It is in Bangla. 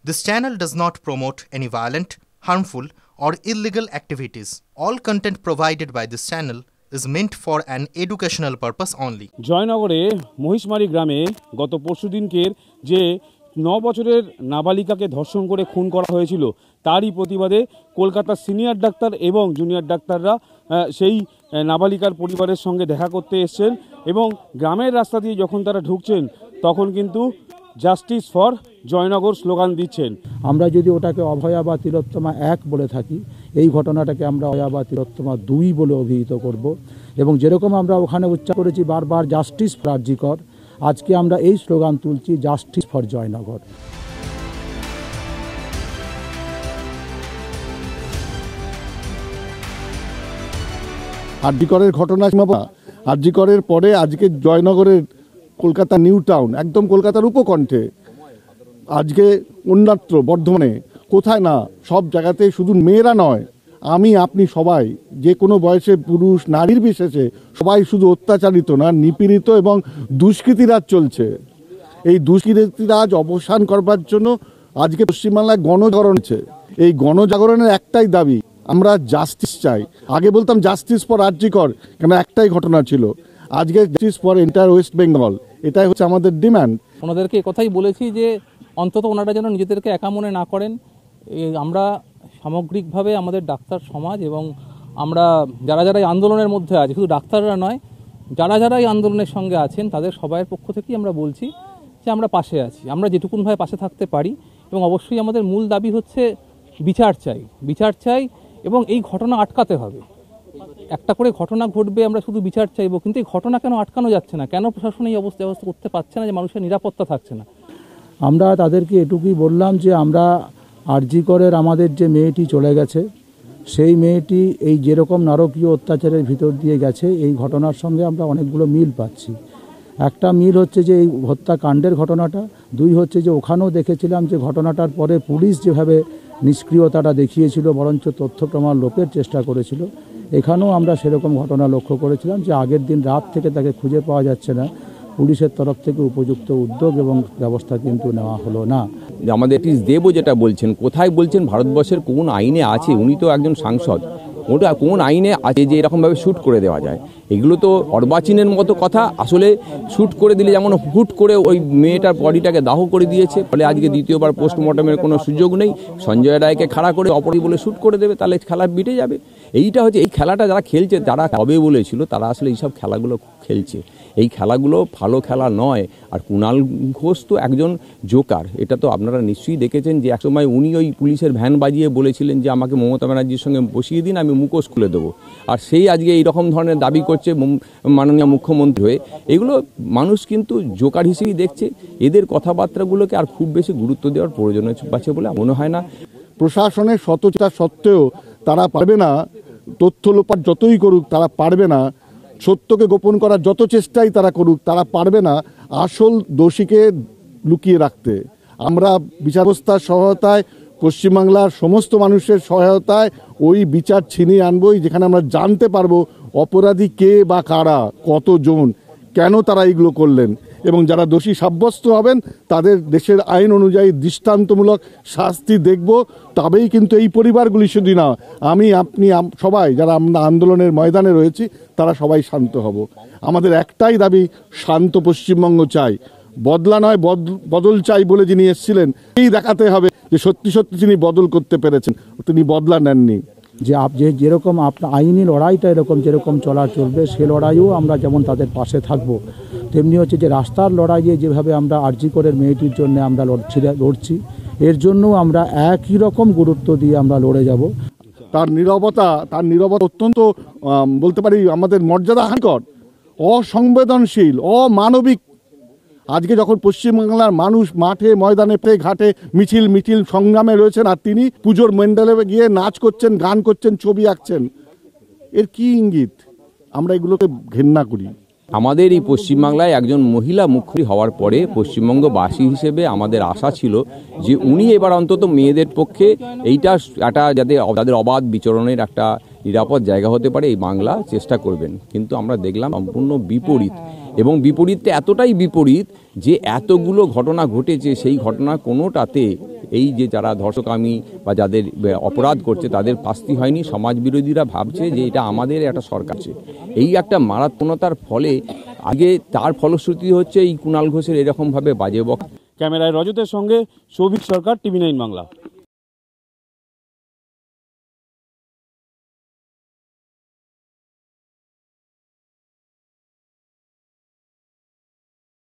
This channel does not promote any violent, harmful, or illegal activities. All content provided by this channel is meant for an educational purpose only. জয়নগরে Mahishmari গ্রামে গত পরশুদিনকের যে 9 বছরের নাবালিকাকে ধর্ষণ করে খুন করা হয়েছিল তারই প্রতিবাদে কলকাতার সিনিয়র ডাক্তার এবং জুনিয়র ডাক্তাররা সেই নাবালিকার পরিবারের সঙ্গে দেখা করতে এসেছেন এবং গ্রামের রাস্তা দিয়ে যখন তারা ঢুকছেন তখন কিন্তু জাস্টিস ফর জয়নগর স্লোগান দিচ্ছেন। আমরা যদি ওটাকে অভয়া বা তিলোত্তমা 1 বলে থাকি, এই ঘটনাটাকে আমরা অভয়া বা তিলোত্তমা 2 বলে অভিহিত করব এবং যেরকম আমরা ওখানে উচ্চারণ করেছি বারবার জাস্টিস ফর আরজিকর, আজকে আমরা এই স্লোগান তুলছি জাস্টিস ফর জয়নগর। আরজিকরের ঘটনা আরজিকরের পরে আজকে জয়নগরের কলকাতা নিউ টাউন, একদম কলকাতার উপকণ্ঠে, আজকে অন্যত্র বর্ধমানে কোথায় না সব জায়গাতে শুধু মেয়েরা নয়, আমি আপনি সবাই যে কোনো বয়সে পুরুষ নারীর বিশেষে সবাই শুধু অত্যাচারিত না, নিপীড়িত এবং দুষ্কৃতিরাজ চলছে। এই দুষ্কৃতিরাজ অবসান করবার জন্য আজকে পশ্চিমবাংলায় গণজাগরণ হচ্ছে। এই গণজাগরণের একটাই দাবি, আমরা জাস্টিস চাই। আগে বলতাম জাস্টিস ফর আরজিকর, কেন একটাই ঘটনা ছিল। আজকে justice for entire West Bengal, এটাই হচ্ছে আমাদের ডিমান্ড। ওনাদেরকে কথাই বলেছি যে অন্তত ওনারা যেন নিজেদেরকে একা মনে না করেন। আমরা সামগ্রিকভাবে আমাদের ডাক্তার সমাজ এবং আমরা যারা যারা এই আন্দোলনের মধ্যে আছে, শুধু ডাক্তাররা নয়, যারা যারা এই আন্দোলনের সঙ্গে আছেন তাদের সবাইয়ের পক্ষ থেকেই আমরা বলছি যে আমরা পাশে আছি, আমরা যেটুকুনভাবে পাশে থাকতে পারি। এবং অবশ্যই আমাদের মূল দাবি হচ্ছে বিচার চাই, বিচার চাই এবং এই ঘটনা আটকাতে হবে। একটা করে ঘটনা ঘটবে, আমরা শুধু বিচার চাইবো, কিন্তু এই ঘটনা কেন আটকানো যাচ্ছে না? কেন প্রশাসন এই ব্যবস্থা করতে পারছে না যে মানুষের নিরাপত্তা থাকছে না? আমরা তাদেরকে এটুকুই বললাম যে আমরা আরজিকরের আমাদের যে মেয়েটি চলে গেছে, সেই মেয়েটি এই যেরকম নারকীয় অত্যাচারের ভিতর দিয়ে গেছে, এই ঘটনার সঙ্গে আমরা অনেকগুলো মিল পাচ্ছি। একটা মিল হচ্ছে যে এই হত্যাকাণ্ডের ঘটনাটা, 2 হচ্ছে যে ওখানেও দেখেছিলাম যে ঘটনাটার পরে পুলিশ যেভাবে নিষ্ক্রিয়তাটা দেখিয়েছিল, বরঞ্চ তথ্য প্রমাণ লোপের চেষ্টা করেছিল। এখানেও আমরা সেরকম ঘটনা লক্ষ্য করেছিলাম যে আগের দিন রাত থেকে তাকে খুঁজে পাওয়া যাচ্ছে না, পুলিশের তরফ থেকে উপযুক্ত উদ্যোগ এবং ব্যবস্থা কিন্তু নেওয়া হলো না। আমাদের দেবও যেটা বলছেন, কোথায় বলছেন ভারতবর্ষের কোন আইনে আছে? উনি তো একজন সাংসদ, ওটা কোন আইনে আছে যে এরকমভাবে শ্যুট করে দেওয়া যায়? এগুলো তো অর্বাচীনের মতো কথা। আসলে শ্যুট করে দিলে যেমন হুট করে ওই মেয়েটার বডিটাকে দাহ করে দিয়েছে, ফলে আজকে দ্বিতীয়বার পোস্টমর্টমের কোনো সুযোগ নেই। সঞ্জয় রায়কে খাড়া করে অপরাধী বলে শ্যুট করে দেবে, তাহলে খেলা মিটে যাবে। এইটা হচ্ছে এই খেলাটা যারা খেলছে, যারা হবে বলেছিল তারা আসলে এইসব খেলাগুলো খেলছে। এই খেলাগুলো ভালো খেলা নয়। আর কুণাল ঘোষ তো একজন জোকার, এটা তো আপনারা নিশ্চয়ই দেখেছেন যে একসময় উনি ওই পুলিশের ভ্যান বাজিয়ে বলেছিলেন যে আমাকে মমতা ব্যানার্জির সঙ্গে বসিয়ে দিন, আমি মুখোশ খুলে দেবো। আর সেই আজকে এইরকম ধরনের দাবি করছে মাননীয় মুখ্যমন্ত্রী হয়ে। এগুলো মানুষ কিন্তু জোকার হিসেবেই দেখছে। এদের কথাবার্তাগুলোকে আর খুব বেশি গুরুত্ব দেওয়ার প্রয়োজন আছে বলে মনে হয় না। প্রশাসনের সততা সত্ত্বেও তারা পারবে না, তথ্য লোপাট যতই করুক তারা পারবে না, সত্যকে গোপন করার যত চেষ্টাই তারা করুক তারা পারবে না আসল দোষীকে লুকিয়ে রাখতে। আমরা বিচার ব্যবস্থার সহায়তায়, পশ্চিমবাংলার সমস্ত মানুষের সহায়তায় ওই বিচার ছিনিয়ে আনবই, যেখানে আমরা জানতে পারবো অপরাধী কে বা কারা, কতজন, কেন তারা এইগুলো করলেন, এবং যারা দোষী সাব্যস্ত হবেন তাদের দেশের আইন অনুযায়ী দৃষ্টান্তমূলক শাস্তি দেখব। তবেই কিন্তু এই পরিবারগুলি শুধু না, আমি আপনি সবাই যারা আমরা আন্দোলনের ময়দানে রয়েছি তারা সবাই শান্ত হব। আমাদের একটাই দাবি, শান্ত পশ্চিমবঙ্গ চাই, বদলা নয় বদল চাই বলে যিনি এসেছিলেন এই দেখাতে হবে যে সত্যি সত্যি তিনি বদল করতে পেরেছেন, তিনি বদলা নেননি। যে যেরকম আপনার আইনি লড়াইটা এরকম যেরকম চলবে, সে লড়াইও আমরা যেমন তাদের পাশে থাকব, তেমনি হচ্ছে যে রাস্তার লড়াইয়ে যেভাবে আমরা আরজিকরের মেয়েটির জন্য আমরা লড়ছি, এর জন্য আমরা একই রকম গুরুত্ব দিয়ে আমরা লড়ে যাব। তার নীরবতা অত্যন্ত বলতে পারি আমাদের মর্যাদাহানিকর, অসংবেদনশীল, অমানবিক। আজকে যখন পশ্চিমবাংলার মানুষ মাঠে ময়দানে ঘাটে মিছিল সংগ্রামে রয়েছেন, আর তিনি পুজোর মণ্ডলে গিয়ে নাচ করছেন, গান করছেন, ছবি আঁকছেন, এর কি ইঙ্গিত? আমরা এগুলোকে ঘেন্না করি। আমাদের এই পশ্চিমবাংলায় একজন মহিলা মুখ্যমন্ত্রী হওয়ার পরে পশ্চিমবঙ্গবাসী হিসেবে আমাদের আশা ছিল যে উনি এবার অন্তত মেয়েদের পক্ষে এইটা একটা যাতে তাদের অবাধ বিচরণের একটা নিরাপদ জায়গা হতে পারে এই বাংলা চেষ্টা করবেন। কিন্তু আমরা দেখলাম সম্পূর্ণ বিপরীত। এবং বিপরীতটা এতটাই বিপরীত যে এতগুলো ঘটনা ঘটেছে, সেই ঘটনা কোনোটাতে এই যে যারা ধর্ষকামী বা যাদের অপরাধ করছে তাদের শাস্তি হয়নি। সমাজ বিরোধীরা ভাবছে যে এটা আমাদের একটা সরকার আছে। এই একটা মারাত্মকতার ফলে আগে তার ফলশ্রুতি হচ্ছে এই কুণাল ঘোষের এরকমভাবে বাজে বক্তব্য। ক্যামেরায় রজতের সঙ্গে সৌভিক সরকার, টিভি9 বাংলা।